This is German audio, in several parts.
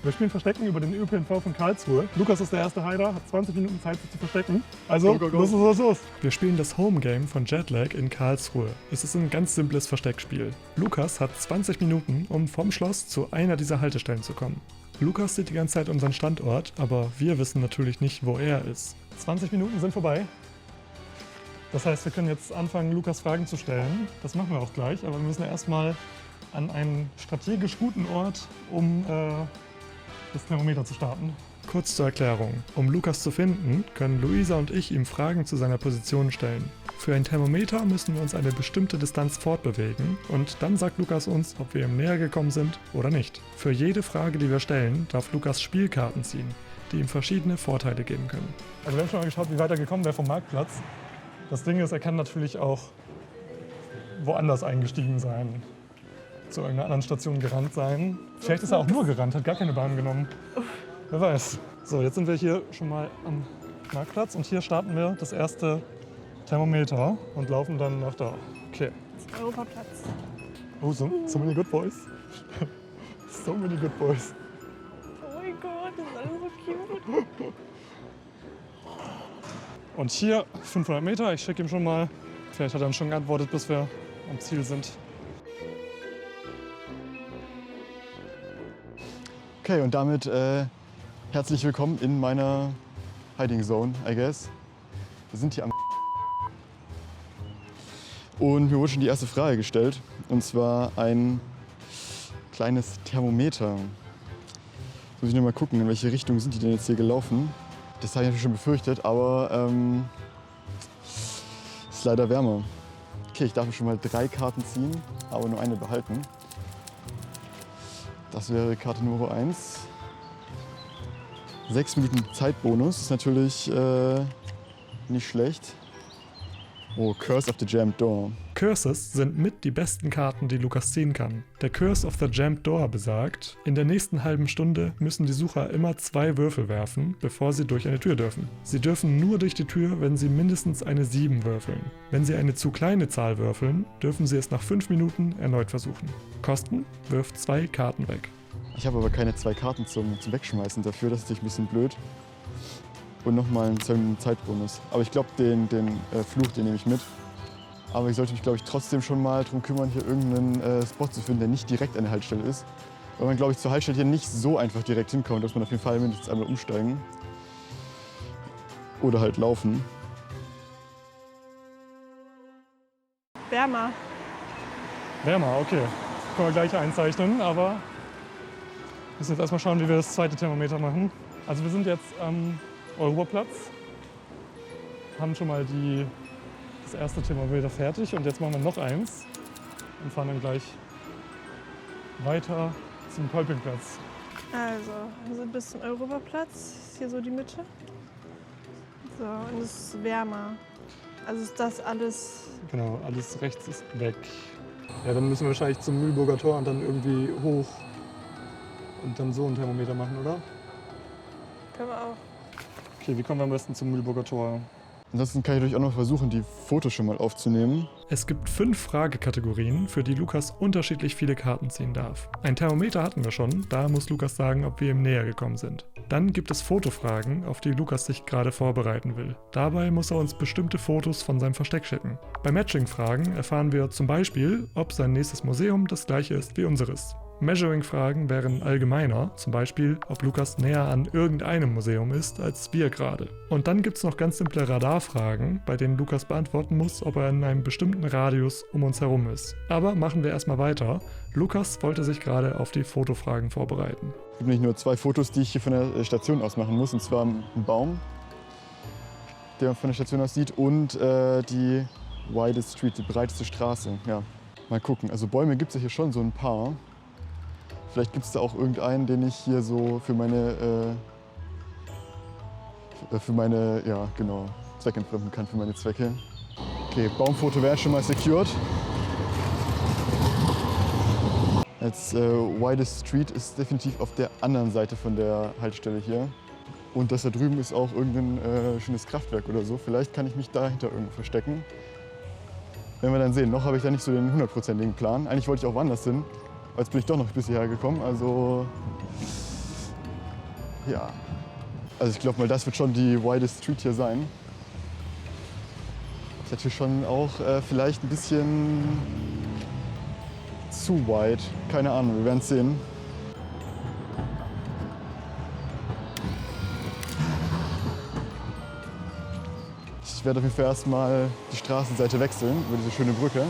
Wir spielen Verstecken über den ÖPNV von Karlsruhe. Lukas ist der erste Heider, hat 20 Minuten Zeit, sich zu verstecken. Also, los. Wir spielen das Homegame von Jetlag in Karlsruhe. Es ist ein ganz simples Versteckspiel. Lukas hat 20 Minuten, um vom Schloss zu einer dieser Haltestellen zu kommen. Lukas sieht die ganze Zeit unseren Standort, aber wir wissen natürlich nicht, wo er ist. 20 Minuten sind vorbei. Das heißt, wir können jetzt anfangen, Lukas Fragen zu stellen. Das machen wir auch gleich, aber wir müssen erstmal an einen strategisch guten Ort, um das Thermometer zu starten. Kurz zur Erklärung. Um Lukas zu finden, können Luisa und ich ihm Fragen zu seiner Position stellen. Für ein Thermometer müssen wir uns eine bestimmte Distanz fortbewegen und dann sagt Lukas uns, ob wir ihm näher gekommen sind oder nicht. Für jede Frage, die wir stellen, darf Lukas Spielkarten ziehen, die ihm verschiedene Vorteile geben können. Also wir haben schon mal geschaut, wie weit er gekommen wäre vom Marktplatz. Das Ding ist, er kann natürlich auch woanders eingestiegen sein. Zu irgendeiner anderen Station gerannt sein. Vielleicht ist er auch nur gerannt, hat gar keine Bahn genommen. Wer weiß. So, jetzt sind wir hier schon mal am Marktplatz und hier starten wir das erste Thermometer und laufen dann nach da. Okay. Europaplatz. Oh, so many good boys. So many good boys. Oh mein Gott, das ist alles so cute. Und hier 500 Meter, ich schicke ihm schon mal. Vielleicht hat er dann schon geantwortet, bis wir am Ziel sind. Okay, und damit herzlich willkommen in meiner Hiding Zone, I guess. Wir sind hier am und mir wurde schon die erste Frage gestellt, und zwar ein kleines Thermometer. Jetzt muss ich nur mal gucken, in welche Richtung sind die denn jetzt hier gelaufen. Das habe ich natürlich schon befürchtet, aber es ist leider wärmer. Okay, ich darf mir schon mal 3 Karten ziehen, aber nur eine behalten. Das wäre Karte Nummer 1. 6 Minuten Zeitbonus ist natürlich nicht schlecht. Oh, Curse of the Jammed Door. Curses sind mit die besten Karten, die Lukas ziehen kann. Der Curse of the Jammed Door besagt, in der nächsten halben Stunde müssen die Sucher immer 2 Würfel werfen, bevor sie durch eine Tür dürfen. Sie dürfen nur durch die Tür, wenn sie mindestens eine 7 würfeln. Wenn sie eine zu kleine Zahl würfeln, dürfen sie es nach 5 Minuten erneut versuchen. Kosten: wirft 2 Karten weg. Ich habe aber keine 2 Karten zum Wegschmeißen dafür, das ist natürlich ein bisschen blöd. Und nochmal einen 2 Minuten Zeitbonus. Aber ich glaube, den Fluch, den nehme ich mit. Aber ich sollte mich, glaube ich, trotzdem schon mal darum kümmern, hier irgendeinen Spot zu finden, der nicht direkt an der Haltestelle ist. Weil man, glaube ich, zur Haltestelle hier nicht so einfach direkt hinkommt. Da muss man auf jeden Fall mindestens einmal umsteigen. Oder halt laufen. Wärmer. Wärmer, okay. Können wir gleich einzeichnen, aber wir müssen jetzt erstmal schauen, wie wir das zweite Thermometer machen. Also wir sind jetzt am Europaplatz, haben schon mal das erste Thermometer fertig und jetzt machen wir noch eins und fahren dann gleich weiter zum Kolpingplatz. Also, wir sind bis zum Europaplatz. Ist hier so die Mitte. So, und es ist wärmer. Also ist das alles. Genau, alles rechts ist weg. Ja, dann müssen wir wahrscheinlich zum Mühlburger Tor und dann irgendwie hoch und dann so ein Thermometer machen, oder? Können wir auch. Okay, wie kommen wir am besten zum Mühlburger Tor? Ansonsten kann ich natürlich auch noch versuchen, die Fotos schon mal aufzunehmen. Es gibt 5 Fragekategorien, für die Lukas unterschiedlich viele Karten ziehen darf. Ein Thermometer hatten wir schon, da muss Lukas sagen, ob wir ihm näher gekommen sind. Dann gibt es Fotofragen, auf die Lukas sich gerade vorbereiten will. Dabei muss er uns bestimmte Fotos von seinem Versteck schicken. Bei Matching-Fragen erfahren wir zum Beispiel, ob sein nächstes Museum das gleiche ist wie unseres. Measuring-Fragen wären allgemeiner, zum Beispiel, ob Lukas näher an irgendeinem Museum ist als wir gerade. Und dann gibt es noch ganz simple Radarfragen, bei denen Lukas beantworten muss, ob er in einem bestimmten Radius um uns herum ist. Aber machen wir erstmal weiter. Lukas wollte sich gerade auf die Fotofragen vorbereiten. Es gibt nicht nur 2 Fotos, die ich hier von der Station aus machen muss, und zwar ein Baum, der man von der Station aus sieht, und die widest Street, die breiteste Straße. Ja, mal gucken. Also Bäume gibt es ja hier schon so ein paar. Vielleicht gibt es da auch irgendeinen, den ich hier so für meine ja, genau, zweckentfremden kann, für meine Zwecke. Okay, Baumfoto wäre schon mal secured. Jetzt widest Street ist definitiv auf der anderen Seite von der Haltestelle hier. Und das da drüben ist auch irgendein schönes Kraftwerk oder so. Vielleicht kann ich mich dahinter irgendwo verstecken. Werden wir dann sehen. Noch habe ich da nicht so den 100%igen Plan. Eigentlich wollte ich auch woanders hin. Jetzt bin ich doch noch bis hierher gekommen. Also Ja. Also ich glaube mal, das wird schon die widest Street hier sein. Ist natürlich schon auch vielleicht ein bisschen zu wide. Keine Ahnung, wir werden es sehen. Ich werde auf jeden Fall erstmal die Straßenseite wechseln über diese schöne Brücke.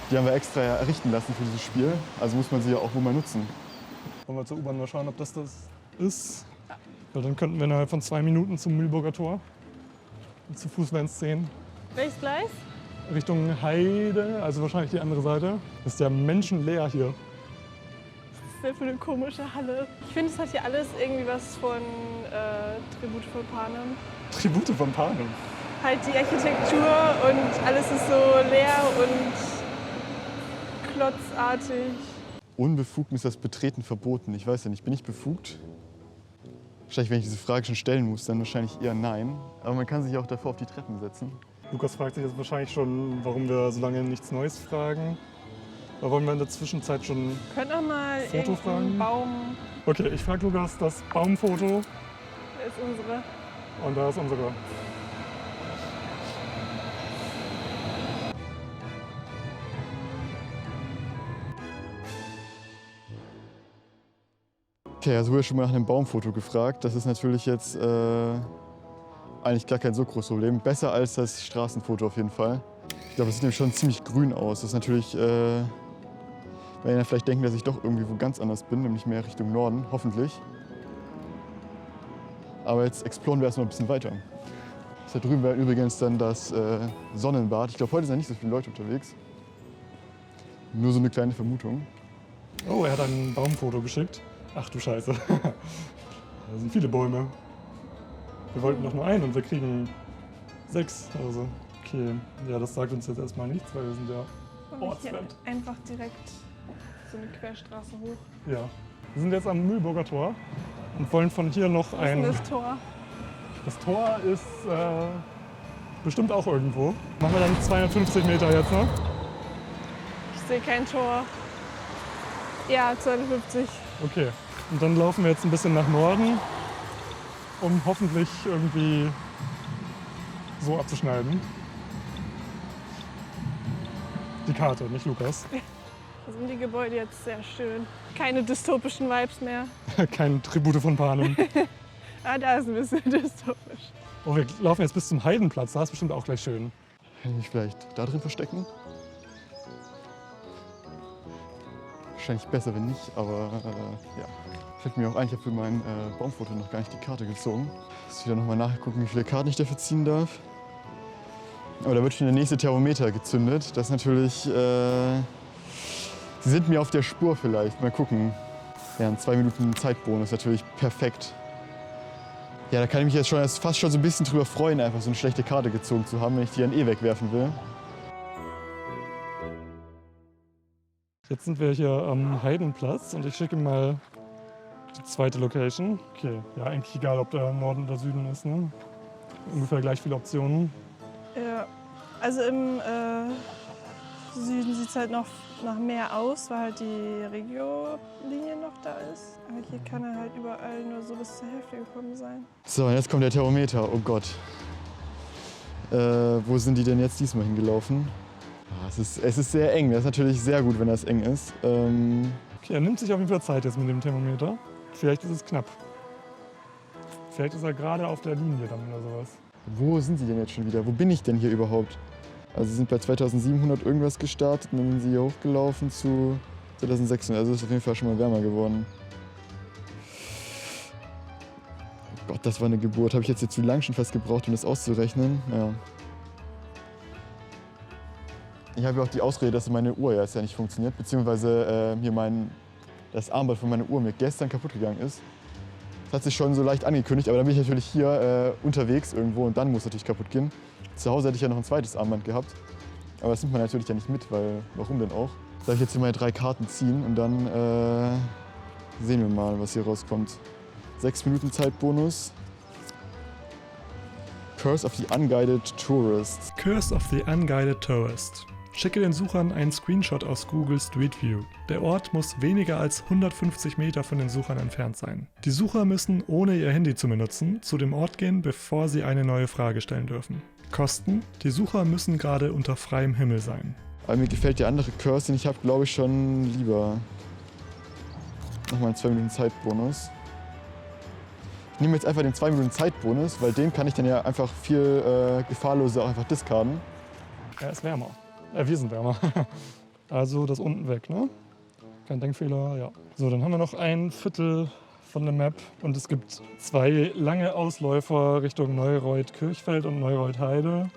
Die haben wir extra errichten lassen für dieses Spiel, also muss man sie ja auch wohl mal nutzen. Wollen wir zur U-Bahn mal schauen, ob das ist? Weil dann könnten wir innerhalb von 2 Minuten zum Mühlburger Tor. Und zu Fuß wären es 10. Welches Gleis? Richtung Heide, also wahrscheinlich die andere Seite. Das ist ja menschenleer hier. Was ist denn für eine komische Halle? Ich finde, es hat hier alles irgendwie was von Tribute von Panem. Tribute von Panem. Halt die Architektur und alles ist so leer und klotzartig. Unbefugt ist das Betreten verboten. Ich weiß ja nicht, bin ich befugt? Wahrscheinlich, wenn ich diese Frage schon stellen muss, dann wahrscheinlich eher nein. Aber man kann sich auch davor auf die Treppen setzen. Lukas fragt sich jetzt wahrscheinlich schon, warum wir so lange nichts Neues fragen. Aber wollen wir in der Zwischenzeit schon Könnt auch mal Foto fragen? irgendeinen Baum. Okay, ich frage Lukas das Baumfoto Das ist unsere. und da ist unsere. Okay, also wurde schon mal nach einem Baumfoto gefragt. Das ist natürlich jetzt eigentlich gar kein so großes Problem. Besser als das Straßenfoto auf jeden Fall. Ich glaube, es sieht nämlich schon ziemlich grün aus. Das ist natürlich, wenn ihr vielleicht denken, dass ich doch irgendwie wo ganz anders bin, nämlich mehr Richtung Norden, hoffentlich. Aber jetzt exploren wir erstmal ein bisschen weiter. Da drüben wäre übrigens dann das Sonnenbad. Ich glaube, heute sind nicht so viele Leute unterwegs. Nur so eine kleine Vermutung. Oh, er hat ein Baumfoto geschickt. Ach du Scheiße. Da sind viele Bäume. Wir wollten noch nur einen und wir kriegen 6. Also, okay. Ja, das sagt uns jetzt erstmal nichts, weil wir sind ja Und hier ortsfremd. einfach direkt so eine Querstraße hoch. Ja. Wir sind jetzt am Mühlburger Tor und wollen von hier noch Was ist denn ein... das Tor? Das Tor ist bestimmt auch irgendwo. Machen wir dann 250 Meter jetzt, ne? Ich sehe kein Tor. Ja, 250. Okay. Und dann laufen wir jetzt ein bisschen nach Norden, um hoffentlich irgendwie so abzuschneiden. Die Karte, nicht Lukas. Da sind die Gebäude jetzt sehr schön. Keine dystopischen Vibes mehr. Kein Tribute von Panem. Ah, da ist ein bisschen dystopisch. Oh, wir laufen jetzt bis zum Heidenplatz, da ist bestimmt auch gleich schön. Kann ich mich vielleicht da drin verstecken? Wahrscheinlich besser, wenn nicht, aber ja. Fällt mir auch ein, ich habe für mein Baumfoto noch gar nicht die Karte gezogen. Muss wieder nochmal nachgucken, wie viele Karten ich dafür ziehen darf. Aber da wird schon der nächste Thermometer gezündet. Das ist natürlich, sie sind mir auf der Spur vielleicht. Mal gucken. Ja, ein 2 Minuten Zeitbonus ist natürlich perfekt. Ja, da kann ich mich jetzt schon fast schon so ein bisschen drüber freuen, einfach so eine schlechte Karte gezogen zu haben, wenn ich die dann eh wegwerfen will. Jetzt sind wir hier am Heidenplatz und ich schicke mal die zweite Location. Okay, ja, eigentlich egal, ob der Norden oder Süden ist, ne? Ungefähr gleich viele Optionen. Ja, also im Süden sieht es halt noch nach Meer aus, weil halt die Regio-Linie noch da ist. Aber hier kann er halt überall nur so bis zur Hälfte gekommen sein. So, und jetzt kommt der Thermometer. Oh Gott. Wo sind die denn jetzt diesmal hingelaufen? Ah, es ist sehr eng. Das ist natürlich sehr gut, wenn das eng ist. Okay, er nimmt sich auf jeden Fall Zeit jetzt mit dem Thermometer. Vielleicht ist es knapp. Vielleicht ist er gerade auf der Linie dann oder sowas. Wo sind sie denn jetzt schon wieder? Wo bin ich denn hier überhaupt? Also sie sind bei 2700 irgendwas gestartet und dann sind sie hier hochgelaufen zu 2600. Also ist auf jeden Fall schon mal wärmer geworden. Oh Gott, das war eine Geburt. Habe ich jetzt zu lang schon fast gebraucht, um das auszurechnen? Ja. Ich habe ja auch die Ausrede, dass meine Uhr jetzt ja nicht funktioniert, beziehungsweise hier das Armband von meiner Uhr mir gestern kaputt gegangen ist. Das hat sich schon so leicht angekündigt, aber dann bin ich natürlich hier unterwegs irgendwo und dann muss es natürlich kaputt gehen. Zu Hause hätte ich ja noch ein zweites Armband gehabt, aber das nimmt man natürlich ja nicht mit, weil warum denn auch? Soll ich jetzt hier meine 3 Karten ziehen und dann sehen wir mal, was hier rauskommt. 6 Minuten Zeitbonus. Curse of the Unguided Tourist. Curse of the Unguided Tourist. Schicke den Suchern einen Screenshot aus Google Street View. Der Ort muss weniger als 150 Meter von den Suchern entfernt sein. Die Sucher müssen, ohne ihr Handy zu benutzen, zu dem Ort gehen, bevor sie eine neue Frage stellen dürfen. Kosten: Die Sucher müssen gerade unter freiem Himmel sein. Aber mir gefällt der andere Curse, den ich habe, glaube ich, schon lieber. Nochmal einen 2 Minuten Zeitbonus. Ich nehme jetzt einfach den 2 Minuten Zeitbonus, weil den kann ich dann ja einfach viel gefahrloser auch einfach discarden. Er ist wärmer. Wir sind wärmer. Also das unten weg, ne? Kein Denkfehler, ja. So, dann haben wir noch ein Viertel von der Map und es gibt 2 lange Ausläufer Richtung Neureuth-Kirchfeld und Neureuth-Heide.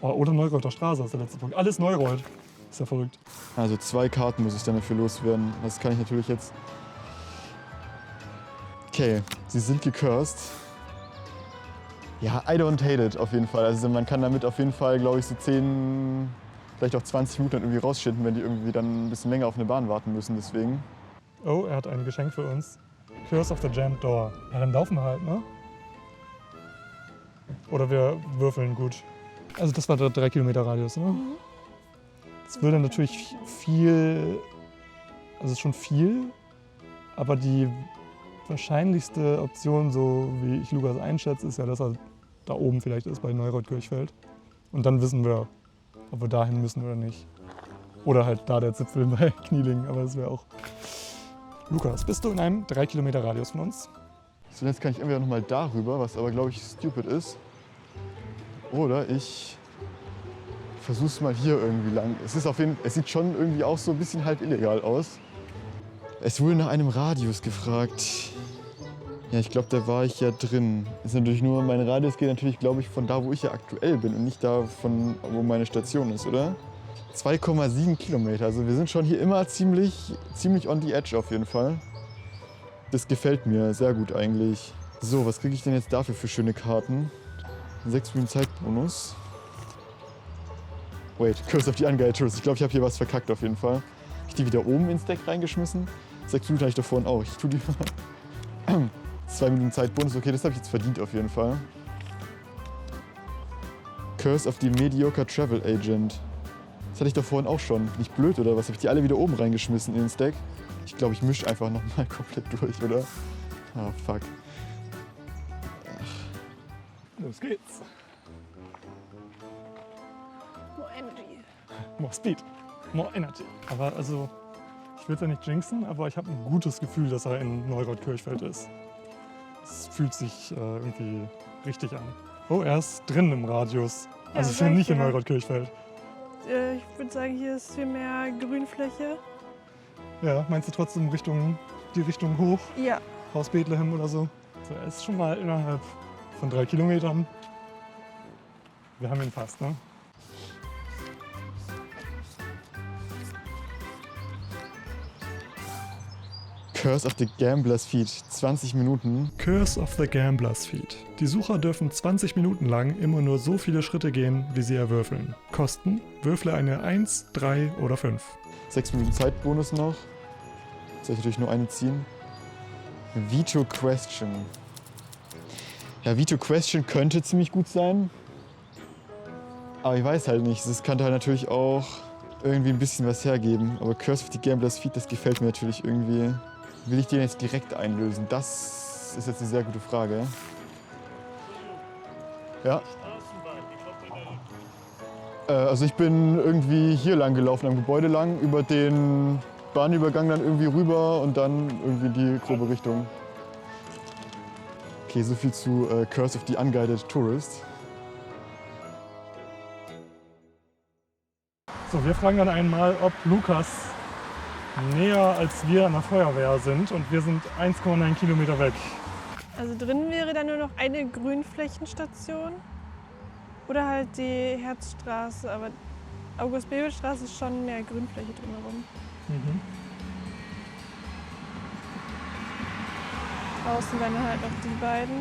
Oh, oder Neureuther Straße ist der letzte Punkt. Alles Neureuth. Ist ja verrückt. Also 2 Karten muss ich dann dafür loswerden. Das kann ich natürlich jetzt... Okay, sie sind gecursed. Ja, I don't hate it auf jeden Fall. Also man kann damit auf jeden Fall, glaube ich, so 10, vielleicht auch 20 Minuten irgendwie rausschinden, wenn die irgendwie dann ein bisschen länger auf eine Bahn warten müssen, deswegen. Oh, er hat ein Geschenk für uns. Curse of the Jammed Door. Ja, dann laufen wir halt, ne? Oder wir würfeln gut. Also das war der 3 Kilometer Radius, ne? Das würde natürlich viel, also schon viel, aber die wahrscheinlichste Option, so wie ich Lukas einschätze, ist ja, dass er da oben vielleicht ist bei Neureuth-Kirchfeld. Und dann wissen wir, ob wir dahin müssen oder nicht. Oder halt da der Zipfel bei Knielingen, aber das wäre auch... Lukas, bist du in einem 3 Kilometer Radius von uns? So, jetzt kann ich entweder nochmal darüber, was aber, glaube ich, stupid ist. Oder ich versuch's mal hier irgendwie lang. Es sieht schon irgendwie auch so ein bisschen halb illegal aus. Es wurde nach einem Radius gefragt. Ja, ich glaube, da war ich ja drin. Ist natürlich nur, mein Radius geht natürlich, glaube ich, von da, wo ich ja aktuell bin und nicht da, von wo meine Station ist, oder? 2,7 Kilometer. Also wir sind schon hier immer ziemlich on the edge auf jeden Fall. Das gefällt mir sehr gut eigentlich. So, was kriege ich denn jetzt dafür für schöne Karten? 6 Minuten Zeitbonus. Wait, Curse of the Unguided Tourist. Ich glaube, ich habe hier was verkackt auf jeden Fall. Habe ich die wieder oben ins Deck reingeschmissen? 6 Minuten hatte ich da vorhin auch. Ich tue die mal. 2 Minuten Zeitbonus. Okay, das habe ich jetzt verdient auf jeden Fall. Curse of the Mediocre Travel Agent. Das hatte ich da vorhin auch schon. Nicht blöd, oder was? Habe ich die alle wieder oben reingeschmissen in den Stack? Ich glaube, ich mische einfach nochmal komplett durch, oder? Ah, fuck. Los geht's. More energy. More Speed. More Energy. Aber also, ich will es ja nicht jinxen, aber ich habe ein gutes Gefühl, dass er in Neureuth-Kirchfeld ist. Es fühlt sich irgendwie richtig an. Oh, er ist drin im Radius. Also ich bin nicht in Neureuth-Kirchfeld. Ich würde sagen, hier ist viel mehr Grünfläche. Ja, meinst du trotzdem die Richtung hoch? Ja. Haus Bethlehem oder so? So, er ist schon mal innerhalb von 3 Kilometern. Wir haben ihn fast, ne? Curse of the Gambler's Feet. 20 Minuten. Curse of the Gambler's Feet. Die Sucher dürfen 20 Minuten lang immer nur so viele Schritte gehen, wie sie erwürfeln. Kosten: Würfle eine 1, 3 oder 5. 6 Minuten Zeitbonus noch. Jetzt soll ich natürlich nur eine ziehen. Veto Question. Ja, Veto Question könnte ziemlich gut sein. Aber ich weiß halt nicht. Das könnte halt natürlich auch irgendwie ein bisschen was hergeben. Aber Curse of the Gambler's Feet, das gefällt mir natürlich irgendwie. Will ich den jetzt direkt einlösen? Das ist jetzt eine sehr gute Frage. Ja. Also ich bin irgendwie hier lang gelaufen, am Gebäude lang, über den Bahnübergang dann irgendwie rüber und dann irgendwie in die grobe Richtung. Okay, so viel zu Curse of the Unguided Tourist. So, wir fragen dann einmal, ob Lukas näher als wir an der Feuerwehr sind und wir sind 1,9 Kilometer weg. Also drin wäre dann nur noch eine Grünflächenstation oder halt die Herzstraße, aber August-Bebel-Straße ist schon mehr Grünfläche drumherum. Mhm. Draußen wären dann halt noch die beiden.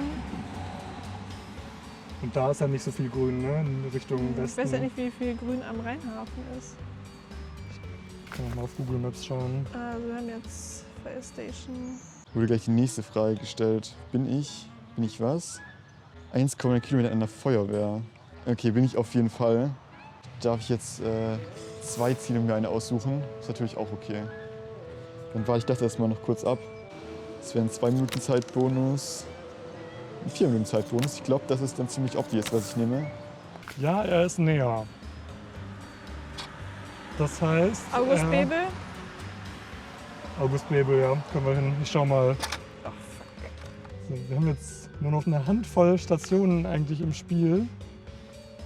Und da ist ja nicht so viel Grün, ne? In Richtung Westen. Ich weiß ja nicht, wie viel Grün am Rheinhafen ist. Kann man mal auf Google Maps schauen. Also wir haben jetzt Fire Station. Wurde gleich die nächste Frage gestellt. Bin ich was? 1,9 Kilometer an der Feuerwehr. Okay, bin ich auf jeden Fall. darf ich jetzt 2 Ziele mir eine aussuchen. Ist natürlich auch okay. Dann warte ich das erstmal noch kurz ab. Das wäre ein 2 Minuten Zeitbonus, ein 4 Minuten Zeitbonus. Ich glaube, das ist dann ziemlich obvious, was ich nehme. Ja, er ist näher. Das heißt... August Bebel? August Bebel, ja. Können wir hin. Ich schau mal. Ach, So, wir haben jetzt nur noch eine Handvoll Stationen eigentlich im Spiel.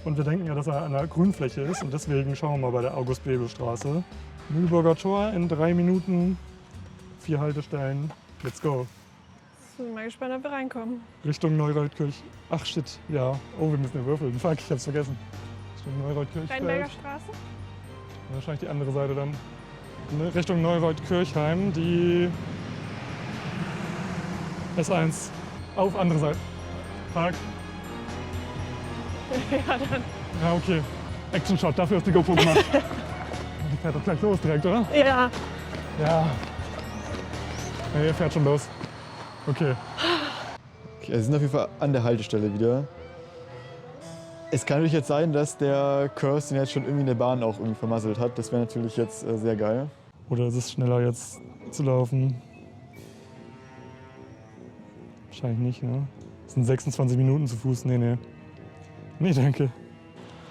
Und wir denken ja, dass er an der Grünfläche ist. Und deswegen schauen wir mal bei der August-Bebel-Straße. Mühlburger Tor in 3 Minuten. 4 Haltestellen. Let's go. Ich bin mal gespannt, ob wir reinkommen. Richtung Neureutkirch. Ach shit, ja. Oh, wir müssen ja würfeln. Fuck, ich hab's vergessen. Richtung Neureutkirch. Rheinberger Straße? Wahrscheinlich die andere Seite dann. Richtung Neureuth-Kirchheim, die S1. Auf andere Seite. Fuck. Ja, dann. Ja, okay. Action Shot, dafür ist die GoPro gemacht. Die fährt doch gleich los direkt, oder? Ja. Ja. Nee, fährt schon los. Okay. Okay, wir sind auf jeden Fall an der Haltestelle wieder. Es kann natürlich jetzt sein, dass der Curse den jetzt schon irgendwie in der Bahn auch irgendwie vermasselt hat. Das wäre natürlich jetzt sehr geil. Oder ist es schneller jetzt zu laufen? Wahrscheinlich nicht, ne? Das sind 26 Minuten zu Fuß. Nee, nee. Nee, danke.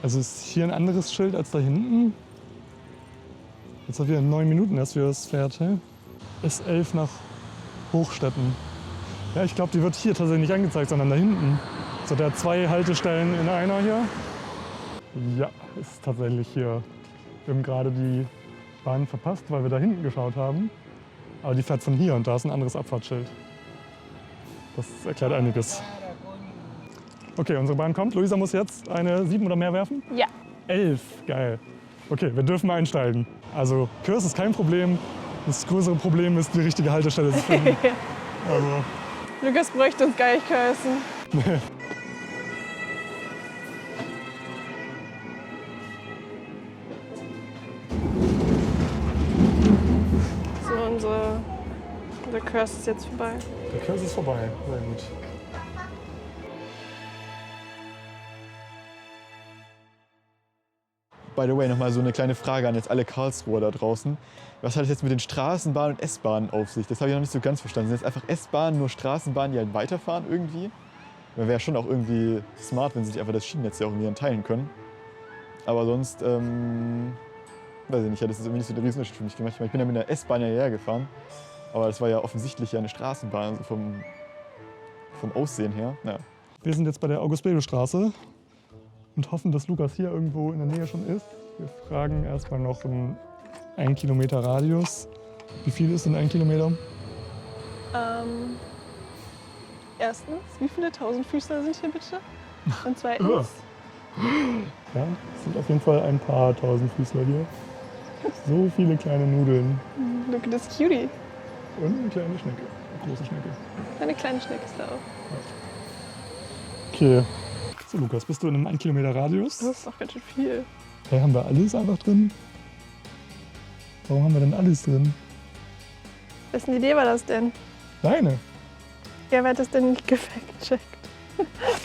Also ist hier ein anderes Schild als da hinten? Jetzt hat wieder 9 Minuten erst für das fährt, hä? S11 nach Hochstetten. Ja, ich glaube, die wird hier tatsächlich nicht angezeigt, sondern da hinten. So, der hat 2 Haltestellen in einer hier. Ja, ist tatsächlich hier. Wir haben gerade die Bahn verpasst, weil wir da hinten geschaut haben. Aber die fährt von hier und da ist ein anderes Abfahrtsschild. Das erklärt einiges. Okay, unsere Bahn kommt. Luisa muss jetzt eine 7 oder mehr werfen? Ja. 11, geil. Okay, wir dürfen einsteigen. Also Curse ist kein Problem. Das größere Problem ist, die richtige Haltestelle zu finden. Also, Lukas bräuchte uns gar nicht cursen. So, unser Curse ist jetzt vorbei. der Curse ist vorbei. Sehr gut. By the way, nochmal so eine kleine Frage an jetzt alle Karlsruher da draußen. Was hat es jetzt mit den Straßenbahnen und S-Bahnen auf sich? Das habe ich noch nicht so ganz verstanden. Sind jetzt einfach S-Bahnen, nur Straßenbahnen, die halt weiterfahren irgendwie? Wäre ja schon auch irgendwie smart, wenn sie sich einfach das Schienennetz ja auch irgendwie teilen können. Aber sonst, weiß ich nicht, ja, das ist irgendwie nicht so der Riesenunterschied für mich gemacht. Ich bin ja mit der S-Bahn ja hierher gefahren. Aber das war ja offensichtlich ja eine Straßenbahn, also vom Aussehen her. Ja. Wir sind jetzt bei der August-Bebel-Straße und hoffen, dass Lukas hier irgendwo in der Nähe schon ist. Wir fragen erstmal noch im 1 Kilometer Radius. Wie viel ist denn 1 Kilometer? Erstens, wie viele Tausendfüßler sind hier bitte? Und zweitens, Ja, es sind auf jeden Fall ein paar Tausendfüßler hier. So viele kleine Nudeln. look at this cutie. Und eine kleine Schnecke. Eine große Schnecke. Eine kleine Schnecke ist da auch. Okay. So, Lukas, bist du in einem 1 Kilometer Radius? Das ist doch ganz schön viel. Hey, haben wir alles einfach drin? Warum haben wir denn alles drin? Wessen Idee war das denn? Deine. Ja, wer hat das denn nicht gefact-checkt?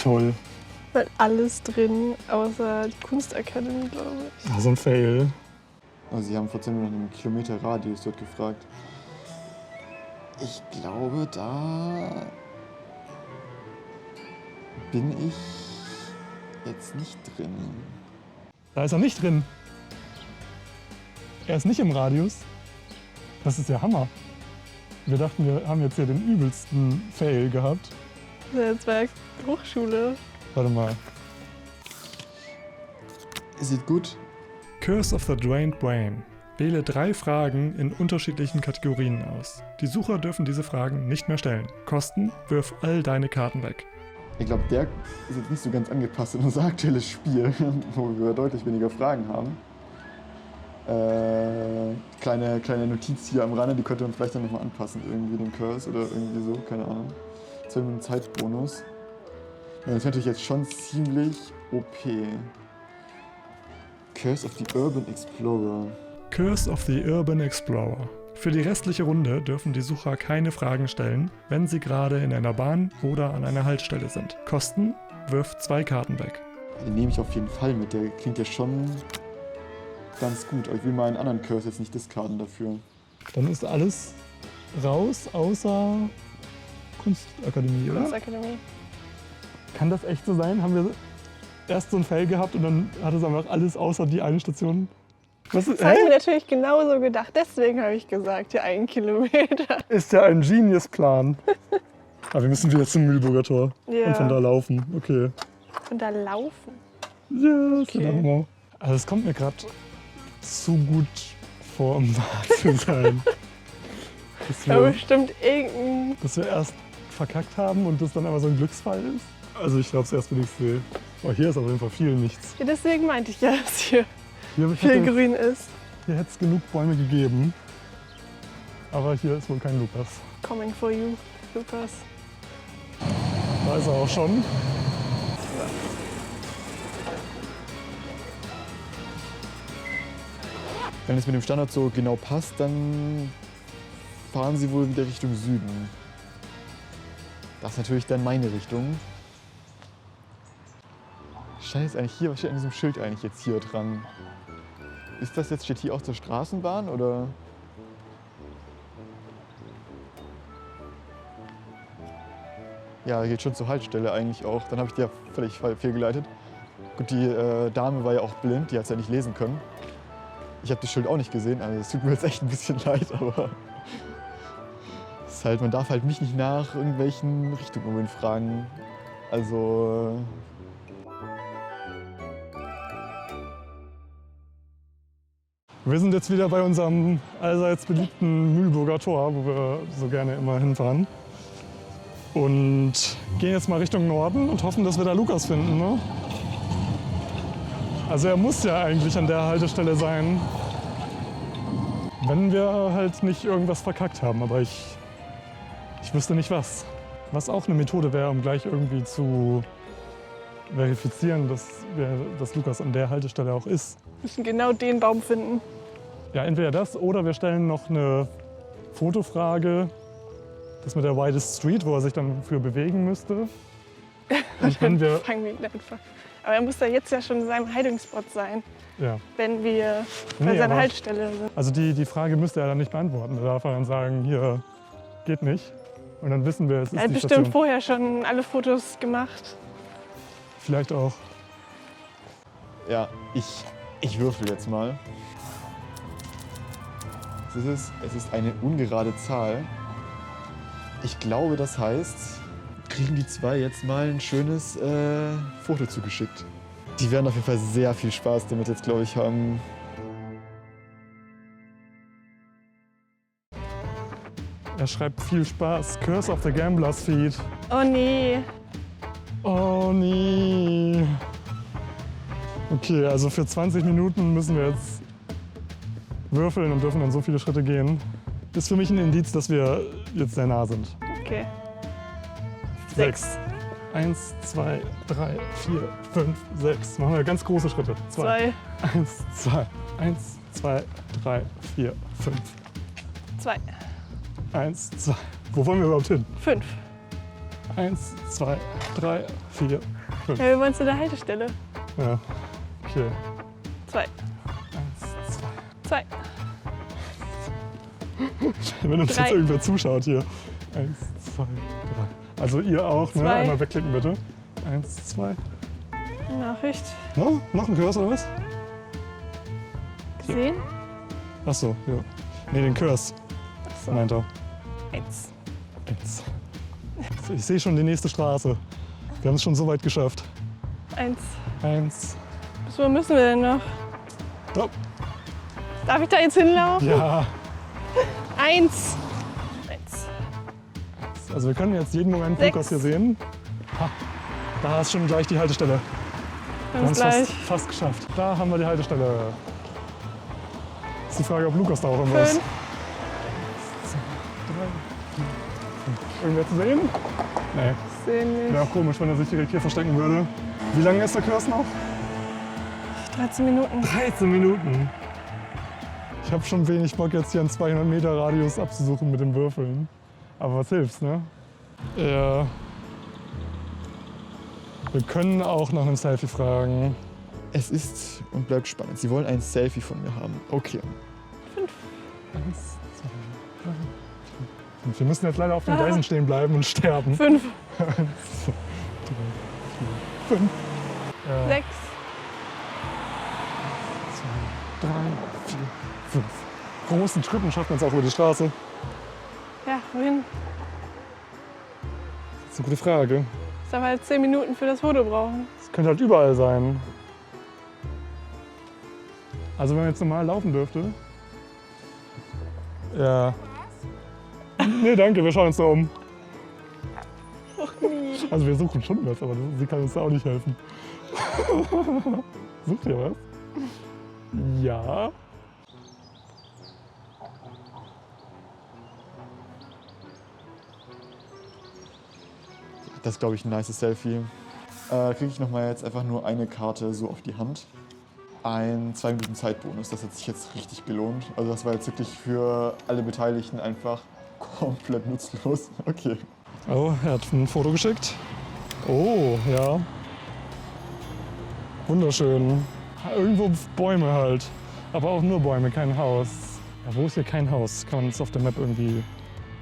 Toll. Weil alles drin, außer die Kunstakademie, glaube ich. Ah, so ein Fail. Also Sie haben vor 10 Minuten nach einem Kilometer Radius dort gefragt. Ich glaube, da bin ich jetzt nicht drin. Da ist er nicht drin. Er ist nicht im Radius. Das ist ja Hammer. Wir dachten, wir haben jetzt hier den übelsten Fail gehabt. Das war Hochschule. Warte mal. Sieht gut. Curse of the Drained Brain. Wähle 3 Fragen in unterschiedlichen Kategorien aus. Die Sucher dürfen diese Fragen nicht mehr stellen. Kosten: wirf all deine Karten weg. Ich glaube, der ist jetzt nicht so ganz angepasst in unser aktuelles Spiel, wo wir deutlich weniger Fragen haben. Kleine Notiz hier am Rande, die könnte man vielleicht dann nochmal anpassen, irgendwie den Curse oder irgendwie so, keine Ahnung. 2 Minuten Zeitbonus. Ja, das ist natürlich jetzt schon ziemlich OP. Curse of the Urban Explorer. Curse of the Urban Explorer. Für die restliche Runde dürfen die Sucher keine Fragen stellen, wenn sie gerade in einer Bahn oder an einer Haltestelle sind. Kosten: wirf 2 Karten weg. Den nehme ich auf jeden Fall mit, der klingt ja schon ganz gut. Aber ich will meinen anderen Curse jetzt nicht discarden dafür. Dann ist alles raus, außer Kunstakademie, oder? Kunstakademie. Kann das echt so sein? Haben wir erst so ein Fail gehabt und dann hat es einfach alles außer die eine Station? Was ist, Das habe ich mir natürlich genauso gedacht. Deswegen habe ich gesagt, ja, 1 Kilometer. Ist ja ein Genius-Plan. Aber wir müssen wieder zum Mühlburger Tor Ja. und von da laufen. Okay. Und da laufen. Ja, Okay. genau. Also es kommt mir gerade zu gut vor, um wahr zu sein. Da bestimmt irgendein. Dass wir erst verkackt haben und das dann aber so ein Glücksfall ist. Also ich glaube es erst, wenn ich es sehe. Oh, hier ist auf jeden Fall viel nichts. Ja, deswegen meinte ich ja, dass hier Hier viel hätte grün ist. es genug Bäume gegeben. Aber hier ist wohl kein Lukas. Coming for you, Lukas. Da ist er auch schon. Wenn es mit dem Standard so genau passt, dann fahren sie wohl wieder Richtung Süden. Das ist natürlich dann meine Richtung. Scheiße, eigentlich hier, was steht an diesem Schild eigentlich jetzt hier dran? Ist das jetzt, steht hier auch zur Straßenbahn oder? Ja, geht schon zur Haltestelle eigentlich auch. Dann habe ich die ja völlig fehlgeleitet. Gut, die Dame war ja auch blind, die hat es ja nicht lesen können. Ich habe das Schild auch nicht gesehen, also es tut mir jetzt echt ein bisschen leid, aber es ist halt, man darf halt mich nicht nach irgendwelchen Richtungen fragen. Also Wir sind jetzt wieder bei unserem allseits beliebten Mühlburger Tor, wo wir so gerne immer hinfahren. Und gehen jetzt mal Richtung Norden und hoffen, dass wir da Lukas finden. Ne? Also er muss ja eigentlich an der Haltestelle sein, wenn wir halt nicht irgendwas verkackt haben. Aber ich wüsste nicht was. Was auch eine Methode wäre, um gleich irgendwie zu verifizieren, dass Lukas an der Haltestelle auch ist. Wir müssen genau den Baum finden. Ja, entweder das oder wir stellen noch eine Fotofrage, das mit der widest Street, wo er sich dann für bewegen müsste. Und wenn wir, Fangen wir ihn einfach. Aber er muss da jetzt ja schon in seinem Heilungsspot sein, ja. wenn wir bei Nee, seiner aber- Haltestelle sind. Also die Frage müsste er dann nicht beantworten. Da darf er dann sagen, hier geht nicht. Und dann wissen wir, es ist Er hat die bestimmt Station. vorher schon alle Fotos gemacht. Vielleicht auch. ja, ich würfel jetzt mal. Es ist eine ungerade Zahl. Ich glaube, das heißt, kriegen die zwei jetzt mal ein schönes Foto zugeschickt. Die werden auf jeden Fall sehr viel Spaß damit jetzt, glaube ich, haben. Er schreibt viel Spaß. Curse of the Gambler's Feet. Oh nee. Oh nee. Okay, also für 20 Minuten müssen wir jetzt würfeln und dürfen dann so viele Schritte gehen. Ist für mich ein Indiz, dass wir jetzt sehr nah sind. Okay. 6. 1, 2, 3, 4, 5, 6. Machen wir ganz große Schritte. 2. 1, 2, 1, 2, 3, 4, 5. 2. 1, 2. Wo wollen wir überhaupt hin? 5. 1, 2, 3, 4, 5. Ja, wir wollen zu der Haltestelle. Ja. Okay. 2. 1, 2. 2. Wenn uns 3. jetzt irgendwer zuschaut hier. 1, 2, 3. Also ihr auch, ne? 2. Einmal wegklicken bitte. 1, 2. Nachricht. No? Noch ein Curse oder was? Gesehen? Achso, ja. Nee, den Curse, Achso. meint er. 1. 1. Ich sehe schon die nächste Straße. Wir haben es schon so weit geschafft. 1. 1. Bis wo müssen wir denn noch? Oh, Darf ich da jetzt hinlaufen? ja. 1. 1. Also wir können jetzt jeden Moment 6. Lukas hier sehen. Ha, da ist schon gleich die Haltestelle. Wir haben Ganz es gleich. fast geschafft. Da haben wir die Haltestelle. Ist die Frage, ob Lukas da auch irgendwo ist. 5. 3, 4, 5. Irgendwer zu sehen? Nee. Sehen Wäre nicht. auch komisch, wenn er sich direkt hier verstecken würde. Wie lange ist der Kurs noch? 13 Minuten. 13 Minuten. Ich habe schon wenig Bock, jetzt hier einen 200 Meter Radius abzusuchen mit dem Würfeln. Aber was hilft's, ne? Ja. Wir können auch nach einem Selfie fragen. Es ist und bleibt spannend. Sie wollen ein Selfie von mir haben. Okay. 5. 1, 2, 3, 4. Wir müssen jetzt leider auf den Gleisen stehen bleiben und sterben. 5. 1, 2, 3, 4, 5. 6. 2, 3, 4, 5. Großen Schritten schafft man es auch über die Straße. Ja, wohin? Das ist eine gute Frage. Ich darf halt 10 Minuten für das Foto brauchen. Das könnte halt überall sein. Also wenn man jetzt normal laufen dürfte. Ja. Nee, danke, wir schauen uns da um. Och nie. Also wir suchen schon was, aber sie kann uns da auch nicht helfen. Sucht ihr was? Ja. Das ist, glaube ich, ein nice Selfie. Kriege ich nochmal jetzt einfach nur eine Karte so auf die Hand. Ein 2 Minuten Zeitbonus, das hat sich jetzt richtig gelohnt. Also das war jetzt wirklich für alle Beteiligten einfach komplett nutzlos. Okay. Oh, er hat ein Foto geschickt. Oh, ja. Wunderschön. Irgendwo Bäume halt. Aber auch nur Bäume, kein Haus. Ja, wo ist hier kein Haus? Kann man jetzt auf der Map irgendwie...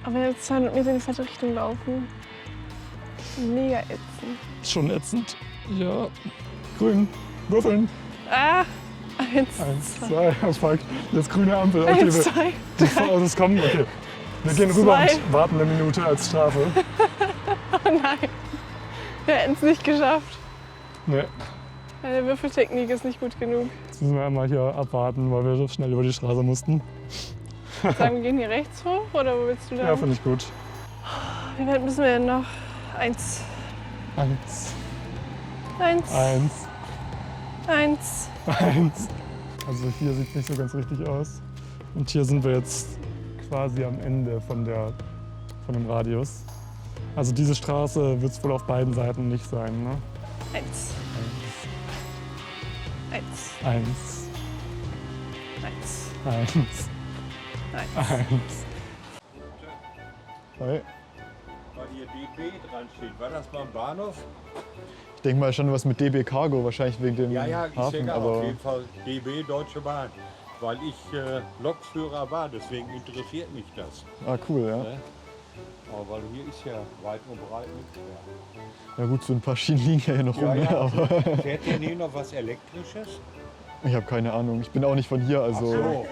Aber wenn wir jetzt 200 Meter in die falsche Richtung laufen. Mega ätzend. Schon ätzend. Ja. Grün. Würfeln. Ah! 1, 1, 2. Das fuck. Jetzt grüne Ampel. Okay, 1, 2, bevor es kommt. Okay. Wir gehen rüber 2. und warten eine Minute als Strafe. Oh nein. Wir hätten es nicht geschafft. Nee. Meine Würfeltechnik ist nicht gut genug. Jetzt müssen wir einmal hier abwarten, weil wir so schnell über die Straße mussten. Sagen wir gehen hier rechts hoch oder wo willst du da? Ja, finde ich gut. Wie weit müssen wir denn noch? 1. 1, 1. 1, 1. 1. Also hier sieht es nicht so ganz richtig aus. Und hier sind wir jetzt quasi am Ende von dem Radius. Also diese Straße wird es wohl auf beiden Seiten nicht sein, ne? 1. 1. 1, 1. 1, 1. 1. Hi. Weil hier DB dran steht. War das mal ein Bahnhof? Ich denke mal schon was mit DB Cargo, wahrscheinlich wegen dem Ja, ich Hafen. denke auf Aber jeden Fall DB Deutsche Bahn. Weil ich Lokführer war, deswegen interessiert mich das. cool, ja. Ne? Aber weil hier ist ja weit und breit nichts mehr. Ja gut, so ein paar Schienen liegen ja hier noch rum. Ne? Aber Fährt hier nie noch was Elektrisches? ich habe keine Ahnung. Ich bin auch nicht von hier, Ach also. so.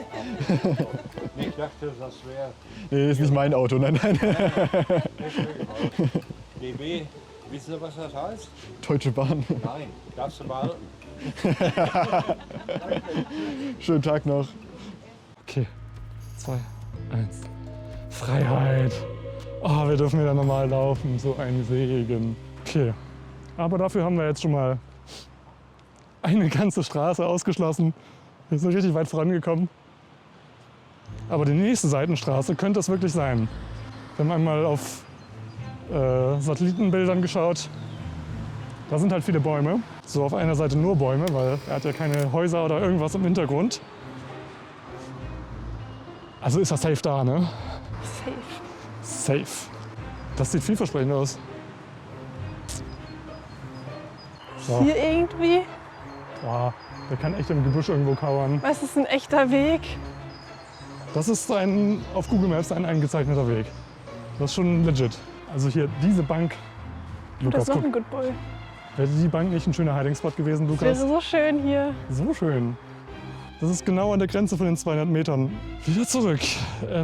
Nee, ich dachte, das wäre Nee, ist nicht mein Auto, nein, nein. DB. Wissen Sie, was das heißt? Deutsche Bahn. Nein, darfst du behalten. Schönen Tag noch. Okay. 2, 1. Freiheit. Oh, wir dürfen wieder normal laufen. So ein Segen. Okay. Aber dafür haben wir jetzt schon mal eine ganze Straße ausgeschlossen. Wir sind richtig weit vorangekommen. Aber die nächste Seitenstraße könnte es wirklich sein. Wenn man mal auf Satellitenbildern geschaut, da sind halt viele Bäume. So auf einer Seite nur Bäume, weil er hat ja keine Häuser oder irgendwas im Hintergrund. Also ist er safe da, ne? Safe. Safe. Das sieht vielversprechend aus. So. Hier irgendwie? Boah, der kann echt im Gebüsch irgendwo kauern. Was ist ein echter Weg? Das ist auf Google Maps ein eingezeichneter Weg. Das ist schon legit. Also hier diese Bank. Das Lukas, ist noch guck, ein Good Boy. wäre die Bank nicht ein schöner Hiding-Spot gewesen, Das wäre Lukas? so schön hier. So schön. Das ist genau an der Grenze von den 200 Metern. Wieder zurück.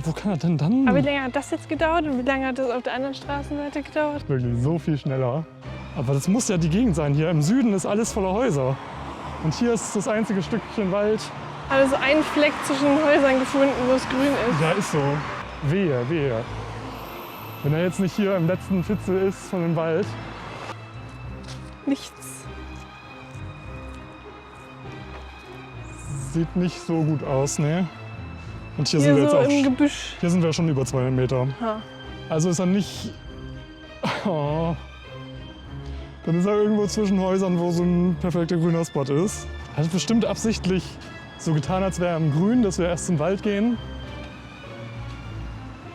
Wo kann er denn dann? Aber wie lange hat das jetzt gedauert und wie lange hat das auf der anderen Straßenseite gedauert? Wirklich so viel schneller. Aber das muss ja die Gegend sein hier. Im Süden ist alles voller Häuser. Und hier ist das einzige Stückchen Wald. Habe so einen Fleck zwischen den Häusern gefunden, wo es grün ist. Ja, ist so. Wehe, wehe. Wenn er jetzt nicht hier im letzten Fitzel ist von dem Wald. Nichts. Sieht nicht so gut aus, ne? Und hier, Hier sind wir so jetzt im auch. Gebüsch. Hier sind wir schon über 200 Meter. Ha. Also ist er nicht. Oh. Dann ist er irgendwo zwischen Häusern, wo so ein perfekter grüner Spot ist. Er hat bestimmt absichtlich so getan, als wäre er im Grün, dass wir erst zum Wald gehen.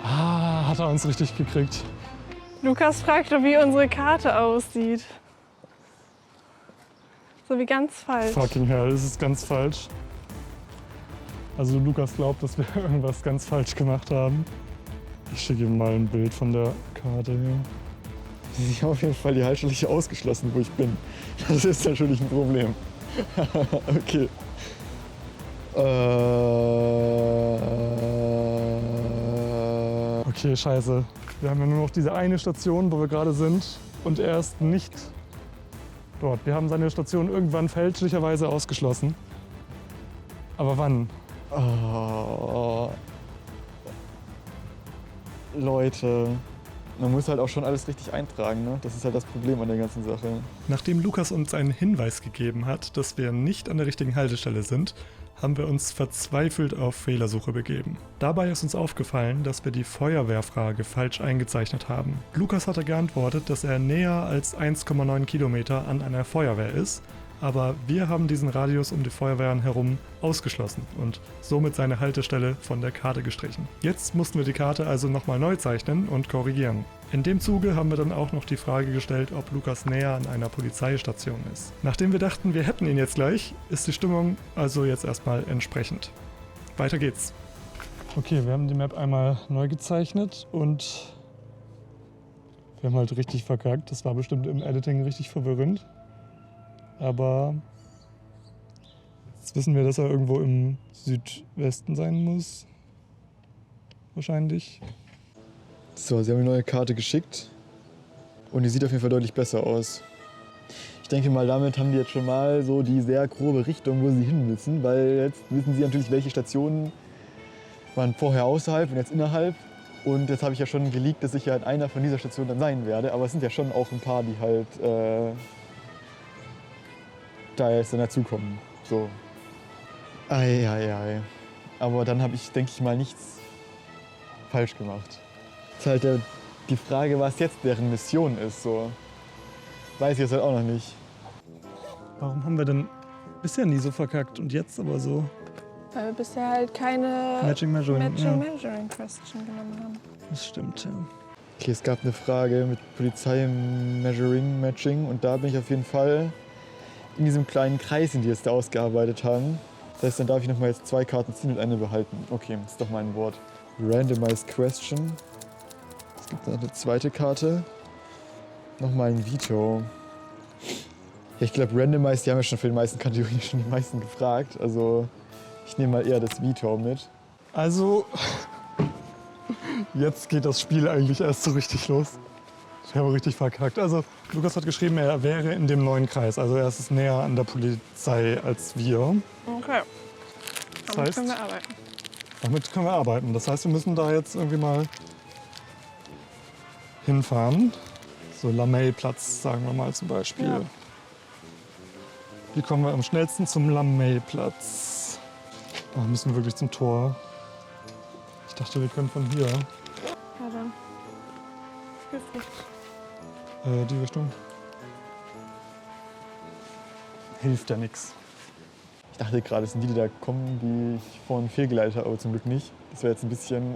Ah, hat er uns richtig gekriegt. Lukas fragt, wie unsere Karte aussieht. So wie ganz falsch. Fucking hell, das ist ganz falsch. Also Lukas glaubt, dass wir irgendwas ganz falsch gemacht haben. Ich schicke ihm mal ein Bild von der Karte hier. Ich habe auf jeden Fall die Haltestelle ausgeschlossen, wo ich bin. Das ist natürlich ein Problem. Okay. Okay, scheiße. Wir haben ja nur noch diese eine Station, wo wir gerade sind. Und er ist nicht dort. Wir haben seine Station irgendwann fälschlicherweise ausgeschlossen. Aber wann? Oh. Leute, man muss halt auch schon alles richtig eintragen, ne? Das ist halt das Problem an der ganzen Sache. Nachdem Lukas uns einen Hinweis gegeben hat, dass wir nicht an der richtigen Haltestelle sind, haben wir uns verzweifelt auf Fehlersuche begeben. Dabei ist uns aufgefallen, dass wir die Feuerwehrfrage falsch eingezeichnet haben. Lukas hatte geantwortet, dass er näher als 1,9 Kilometer an einer Feuerwehr ist, aber wir haben diesen Radius um die Feuerwehren herum ausgeschlossen und somit seine Haltestelle von der Karte gestrichen. Jetzt mussten wir die Karte also nochmal neu zeichnen und korrigieren. In dem Zuge haben wir dann auch noch die Frage gestellt, ob Lukas näher an einer Polizeistation ist. Nachdem wir dachten, wir hätten ihn jetzt gleich, ist die Stimmung also jetzt erstmal entsprechend. Weiter geht's. Okay, wir haben die Map einmal neu gezeichnet und wir haben halt richtig verkackt. Das war bestimmt im Editing richtig verwirrend. Aber jetzt wissen wir, dass er irgendwo im Südwesten sein muss. Wahrscheinlich. So, sie haben eine neue Karte geschickt und die sieht auf jeden Fall deutlich besser aus. Ich denke mal, damit haben die jetzt schon mal so die sehr grobe Richtung, wo sie hin müssen, weil jetzt wissen sie natürlich, welche Stationen waren vorher außerhalb und jetzt innerhalb. Und jetzt habe ich ja schon geleakt, dass ich ja in einer von dieser Stationen dann sein werde, aber es sind ja schon auch ein paar, die halt da jetzt dann dazukommen. So. Ei. Aber dann habe ich, denke ich mal, nichts falsch gemacht. Das ist halt die Frage, was jetzt deren Mission ist. So. Weiß ich jetzt halt auch noch nicht. Warum haben wir denn bisher nie so verkackt und jetzt aber so? Weil wir bisher halt keine Measuring Question genommen haben. Das stimmt, ja. Okay, es gab eine Frage mit Polizei, Matching und da bin ich auf jeden Fall in diesem kleinen Kreis, den die jetzt da ausgearbeitet haben. Das heißt, dann darf ich nochmal jetzt 2 Karten ziehen und eine behalten. Okay, das ist doch mein Wort. Randomized Question. Es gibt noch eine zweite Karte. Nochmal ein Veto. Ja, ich glaube, Randomized, die haben ja schon für die meisten Kategorien schon die meisten gefragt. Also ich nehme mal eher das Veto mit. Also, jetzt geht das Spiel eigentlich erst so richtig los. Ich habe richtig verkackt. Also, Lukas hat geschrieben, er wäre in dem neuen Kreis. Also, er ist näher an der Polizei als wir. Okay. Damit können wir arbeiten. Damit können wir arbeiten. Das heißt, wir müssen da jetzt irgendwie mal hinfahren. So Lamey-Platz, sagen wir mal zum Beispiel. Ja. Wie kommen wir am schnellsten zum Lamey-Platz? Oh, müssen wir wirklich zum Tor. Ich dachte, wir können von hier. Ja, dann. Hilft Die Richtung. Hilft ja nichts. Ich dachte gerade, es sind die da kommen, die ich vorhin fehlgeleitet habe, aber zum Glück nicht. Das wäre jetzt ein bisschen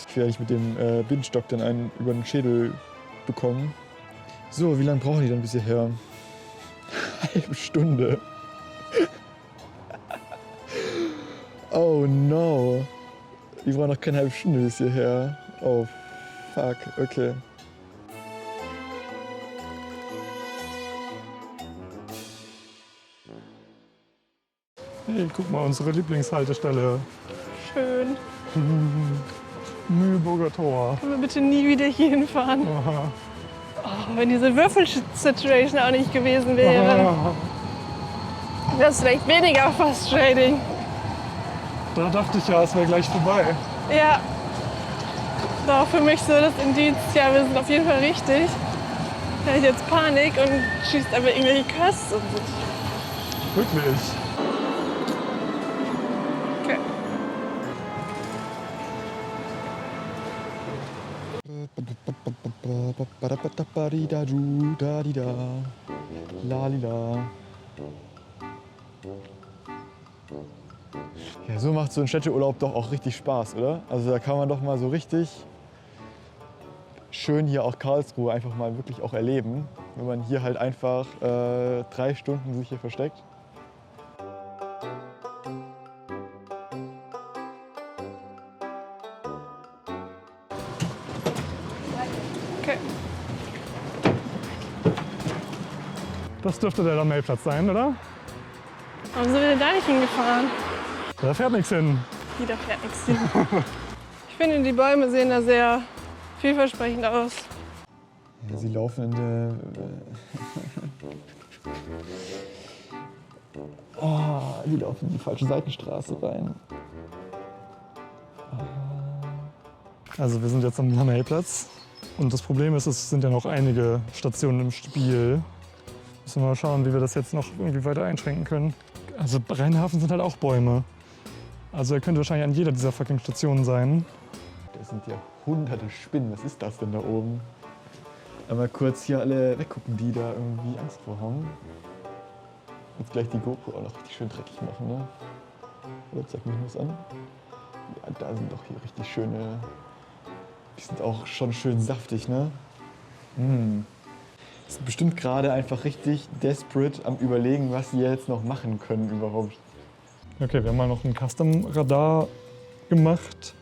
schwierig mit dem Bindstock dann einen über den Schädel bekommen. So, wie lange brauchen die dann bis hierher? Halbe Stunde. Oh no. Die brauchen noch keine halbe Stunde bis hierher. Oh fuck, okay. Hey, guck mal, unsere Lieblingshaltestelle. Schön. Mühlburger Tor. Können wir bitte nie wieder hier hinfahren? Aha. Oh, wenn diese Würfel-Situation auch nicht gewesen wäre, Aha. wäre es vielleicht weniger frustrating. Da dachte ich ja, es wäre gleich vorbei. Ja. Doch, für mich so das Indiz, ja, wir sind auf jeden Fall richtig. Da habe ich jetzt Panik und schießt aber irgendwelche Curses um sich. Wirklich. Okay. Ja, so macht so ein Städteurlaub doch auch richtig Spaß, oder? Also da kann man doch mal so richtig schön hier auch Karlsruhe einfach mal wirklich auch erleben, wenn man hier halt einfach 3 Stunden sich hier versteckt. Okay. Das dürfte der Lamellplatz sein, oder? Warum sind wir denn da nicht hingefahren? Da fährt nichts hin. Wieder fährt nichts hin. Ich finde, die Bäume sehen da sehr vielversprechend aus. Ja, sie laufen in der... die laufen in die falsche Seitenstraße rein. Also wir sind jetzt am Lamellplatz. Und das Problem ist, es sind ja noch einige Stationen im Spiel. Müssen wir mal schauen, wie wir das jetzt noch irgendwie weiter einschränken können. Also Rheinhafen sind halt auch Bäume. Also er könnte wahrscheinlich an jeder dieser fucking Stationen sein. Das sind ja hunderte Spinnen. Was ist das denn da oben? Einmal kurz hier alle weggucken, die da irgendwie Angst vor haben. Jetzt gleich die GoPro auch noch richtig schön dreckig machen, ne? Oder zeig mich was an. Ja, da sind doch hier richtig schöne... Die sind auch schon schön saftig, ne? Sind bestimmt gerade einfach richtig desperate am Überlegen, was sie jetzt noch machen können überhaupt. Okay, wir haben mal noch ein Custom-Radar gemacht,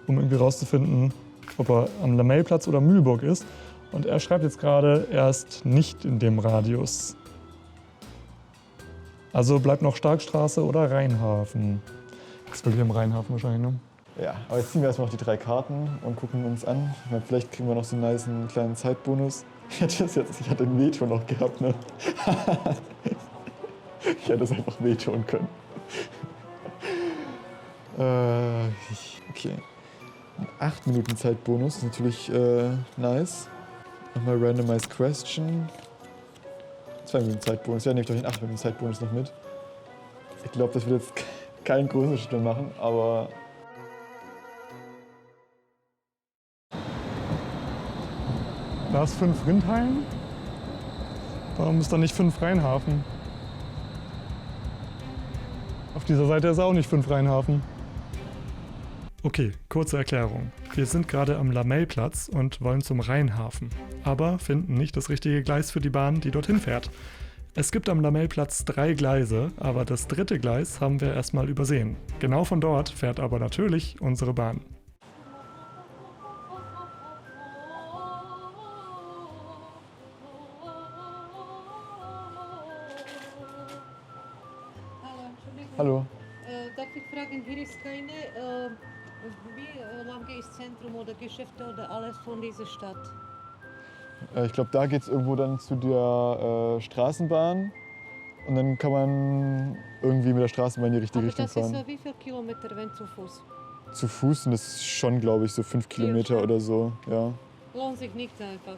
um irgendwie rauszufinden, ob er am Lamellplatz oder Mühlburg ist. Und er schreibt jetzt gerade, er ist nicht in dem Radius. Also bleibt noch Starkstraße oder Rheinhafen. Das ist wirklich am Rheinhafen wahrscheinlich, ne? Ja, aber jetzt ziehen wir erstmal noch die 3 Karten und gucken uns an. Ich meine, vielleicht kriegen wir noch so einen nice kleinen Zeitbonus. Ich hatte ein Veto noch gehabt, ne? Ich hätte es einfach vetoen können. Okay. 8 Minuten Zeitbonus ist natürlich nice. Nochmal Randomized Question. 2 Minuten Zeitbonus. Ja, nehme ich doch den 8 Minuten Zeitbonus noch mit. Ich glaube, das wird jetzt keinen großen Schritt mehr machen, aber... Da ist 5 Rindheim. Warum ist da nicht 5 Rheinhafen? Auf dieser Seite ist auch nicht 5 Rheinhafen. Okay, kurze Erklärung. Wir sind gerade am Lamellplatz und wollen zum Rheinhafen, aber finden nicht das richtige Gleis für die Bahn, die dorthin fährt. Es gibt am Lamellplatz 3 Gleise, aber das 3. Gleis haben wir erstmal übersehen. Genau von dort fährt aber natürlich unsere Bahn. Hallo. Darf ich fragen, hier ist keine, wie lange ist Zentrum oder Geschäfte oder alles von dieser Stadt? Ich glaube, da geht es irgendwo dann zu der Straßenbahn. Und dann kann man irgendwie mit der Straßenbahn in die richtige Richtung fahren. Das ist wie viele Kilometer, wenn zu Fuß? Zu Fuß sind das schon, glaube ich, so 5 Kilometer oder so. Ja. Lohnt sich nicht einfach.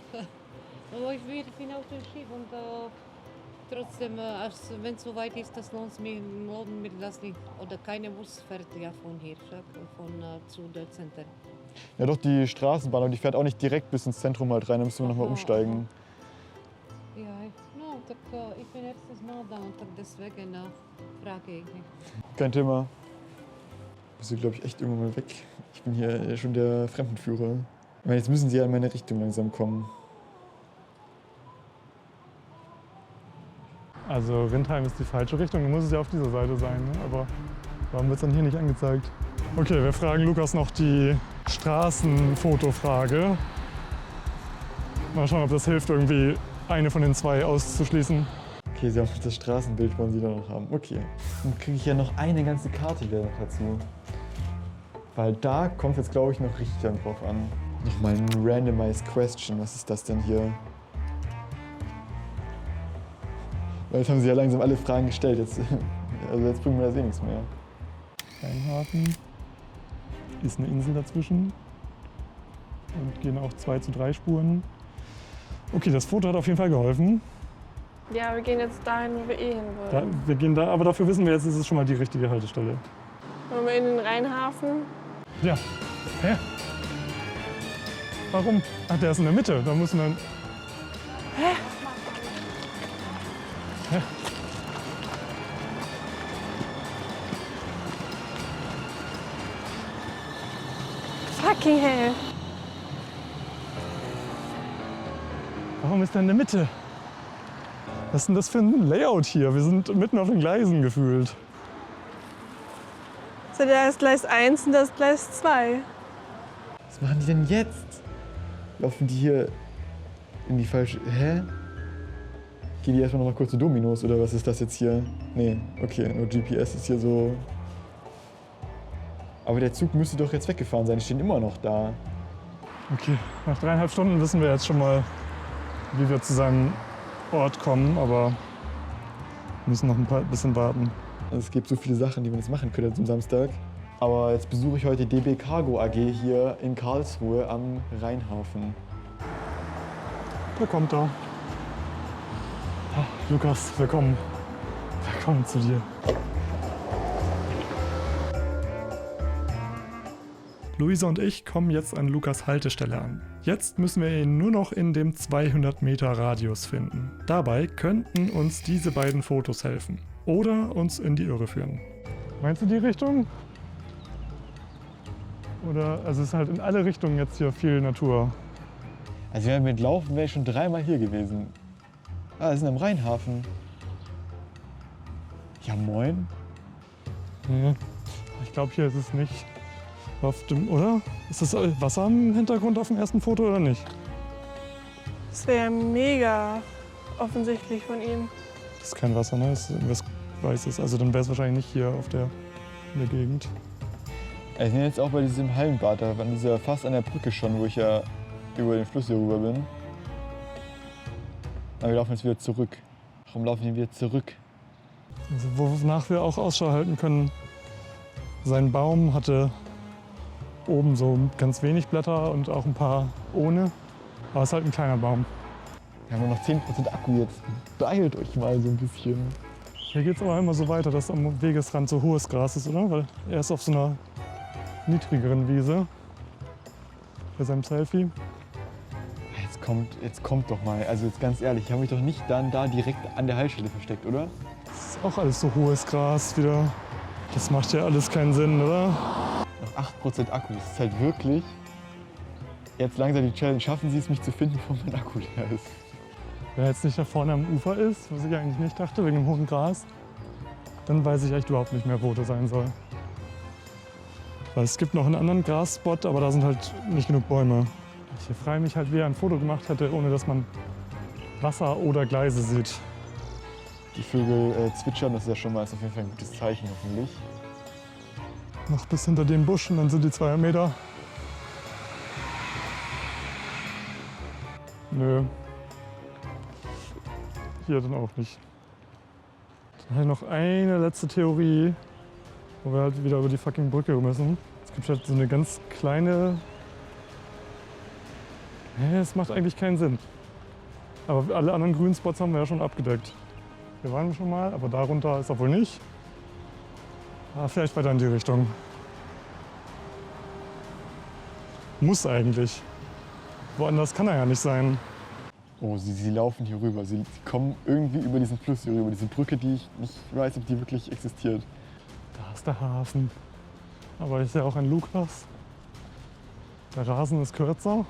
Aber ich bin auf dem Schiff und trotzdem, wenn es so weit ist, das lohnt mir das nicht. Oder keine Bus fährt ja von hier, zu der Center. Ja doch, die Straßenbahn, aber die fährt auch nicht direkt bis ins Zentrum halt rein, da müssen wir nochmal umsteigen. Ja, no, tak ich bin erstes Mal da und deswegen frage ich nicht. Kein Thema. Muss hier, glaube ich, echt irgendwann mal weg. Ich bin hier schon der Fremdenführer. Ich meine, jetzt müssen sie ja in meine Richtung langsam kommen. Also Rindheim ist die falsche Richtung, dann muss es ja auf dieser Seite sein, ne? Aber warum wird es dann hier nicht angezeigt? Okay, wir fragen Lukas noch die Straßenfotofrage. Mal schauen, ob das hilft, irgendwie eine von den 2 auszuschließen. Okay, sie haben das Straßenbild, wollen sie da noch haben. Okay, dann kriege ich ja noch eine ganze Karte wieder noch dazu. Weil da kommt jetzt, glaube ich, noch richtig dann drauf an. Nochmal ein Randomized Question, was ist das denn hier? Weil jetzt haben sie ja langsam alle Fragen gestellt. Jetzt bringen wir das eh nichts mehr. Rheinhafen ist eine Insel dazwischen und gehen auch 2 zu 3 Spuren. Okay, das Foto hat auf jeden Fall geholfen. Ja, wir gehen jetzt dahin, wo wir eh hin wollen. Wir gehen da, aber dafür wissen wir jetzt, ist es schon mal die richtige Haltestelle. Wollen wir in den Rheinhafen? Ja. Hä? Warum? Ach, der ist in der Mitte. Da müssen wir... Hä? Hä? Fucking hell. Warum ist der in der Mitte? Was ist denn das für ein Layout hier? Wir sind mitten auf den Gleisen gefühlt. Das ist ja das Gleis 1 und das Gleis 2. Was machen die denn jetzt? Laufen die hier in die falsche... Hä? Gehen die erstmal noch mal kurz zu Dominos oder was ist das jetzt hier? Nee, okay, nur GPS ist hier so... Aber der Zug müsste doch jetzt weggefahren sein, die stehen immer noch da. Okay, nach 3,5 Stunden wissen wir jetzt schon mal, wie wir zu seinem Ort kommen, aber wir müssen noch ein bisschen warten. Also es gibt so viele Sachen, die man jetzt machen könnte zum Samstag. Aber jetzt besuche ich heute DB Cargo AG hier in Karlsruhe am Rheinhafen. Da kommt er. Ah, Lukas, willkommen. Willkommen zu dir. Luisa und ich kommen jetzt an Lukas Haltestelle an. Jetzt müssen wir ihn nur noch in dem 200 Meter Radius finden. Dabei könnten uns diese beiden Fotos helfen. Oder uns in die Irre führen. Meinst du die Richtung? Oder, also es ist halt in alle Richtungen jetzt hier viel Natur. Also wenn wir mit Laufen wäre ich schon 3-mal hier gewesen. Ah, wir sind am Rheinhafen. Ja, moin. Nee, ich glaube, hier ist es nicht. Auf dem, oder? Ist das Wasser im Hintergrund auf dem ersten Foto oder nicht? Das wäre mega offensichtlich von ihm. Das ist kein Wasser, ne? Das ist irgendwas Weißes. Also dann wäre es wahrscheinlich nicht hier in der Gegend. Ich bin jetzt auch bei diesem Hallenbad, da an dieser fast an der Brücke schon, wo ich ja über den Fluss hier rüber bin. Aber wir laufen jetzt wieder zurück. Warum laufen wir wieder zurück? Also wonach wir auch Ausschau halten können, sein Baum hatte oben so ganz wenig Blätter und auch ein paar ohne. Aber es ist halt ein kleiner Baum. Wir haben nur noch 10% Akku jetzt. Beeilt euch mal so ein bisschen. Hier geht es aber immer so weiter, dass am Wegesrand so hohes Gras ist, oder? Weil er ist auf so einer niedrigeren Wiese. Bei seinem Selfie. Jetzt kommt doch mal. Also jetzt ganz ehrlich, ich habe mich doch nicht dann da direkt an der Haltestelle versteckt, oder? Das ist auch alles so hohes Gras wieder. Das macht ja alles keinen Sinn, oder? Noch 8% Akku. Das ist halt wirklich... Jetzt langsam die Challenge. Schaffen Sie es, mich zu finden, bevor mein Akku leer ist. Wenn er jetzt nicht da vorne am Ufer ist, was ich eigentlich nicht dachte, wegen dem hohen Gras, dann weiß ich echt überhaupt nicht mehr, wo das sein soll. Weil es gibt noch einen anderen Grasspot, aber da sind halt nicht genug Bäume. Ich frage mich halt, wie er ein Foto gemacht hätte, ohne dass man Wasser oder Gleise sieht. Die Vögel zwitschern, das ist ja schon mal auf jeden Fall ein gutes Zeichen, hoffentlich. Noch bis hinter dem Busch und dann sind die 200 Meter. Nö. Hier dann auch nicht. Dann habe ich noch eine letzte Theorie, wo wir halt wieder über die fucking Brücke müssen. Es gibt halt so eine ganz kleine... Nee, das macht eigentlich keinen Sinn. Aber alle anderen grünen Spots haben wir ja schon abgedeckt. Hier waren wir schon mal, aber darunter ist er wohl nicht. Aber vielleicht weiter in die Richtung. Muss eigentlich. Woanders kann er ja nicht sein. Oh, sie laufen hier rüber. Sie kommen irgendwie über diesen Fluss hier rüber. Diese Brücke, die ich nicht weiß, ob die wirklich existiert. Da ist der Hafen. Aber ich sehe auch einen Lukas. Der Rasen ist kürzer. Ein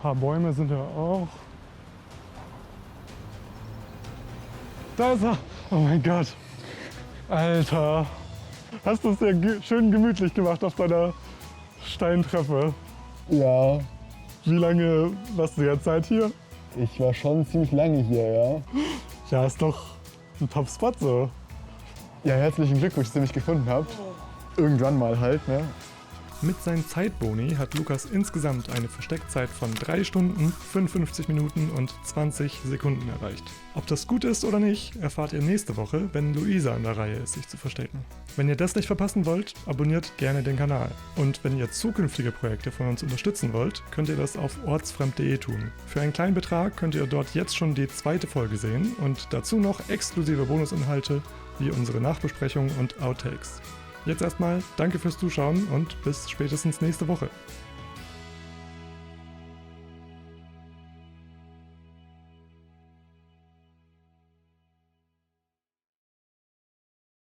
paar Bäume sind ja auch. Da ist er! Oh mein Gott! Alter! Hast du es dir schön gemütlich gemacht auf deiner Steintreppe? Ja, Wie lange warst du jetzt Zeit hier? ich war schon ziemlich lange hier, ja. Ja, ist doch ein Top-Spot so. Ja, herzlichen Glückwunsch, dass ihr mich gefunden habt. Irgendwann mal halt, ne? Mit seinen Zeitboni hat Lukas insgesamt eine Versteckzeit von 3 Stunden, 55 Minuten und 20 Sekunden erreicht. Ob das gut ist oder nicht, erfahrt ihr nächste Woche, wenn Luisa an der Reihe ist, sich zu verstecken. Wenn ihr das nicht verpassen wollt, abonniert gerne den Kanal. Und wenn ihr zukünftige Projekte von uns unterstützen wollt, könnt ihr das auf ortsfremd.de tun. Für einen kleinen Betrag könnt ihr dort jetzt schon die 2. Folge sehen und dazu noch exklusive Bonusinhalte wie unsere Nachbesprechungen und Outtakes. Jetzt erstmal danke fürs Zuschauen und bis spätestens nächste Woche.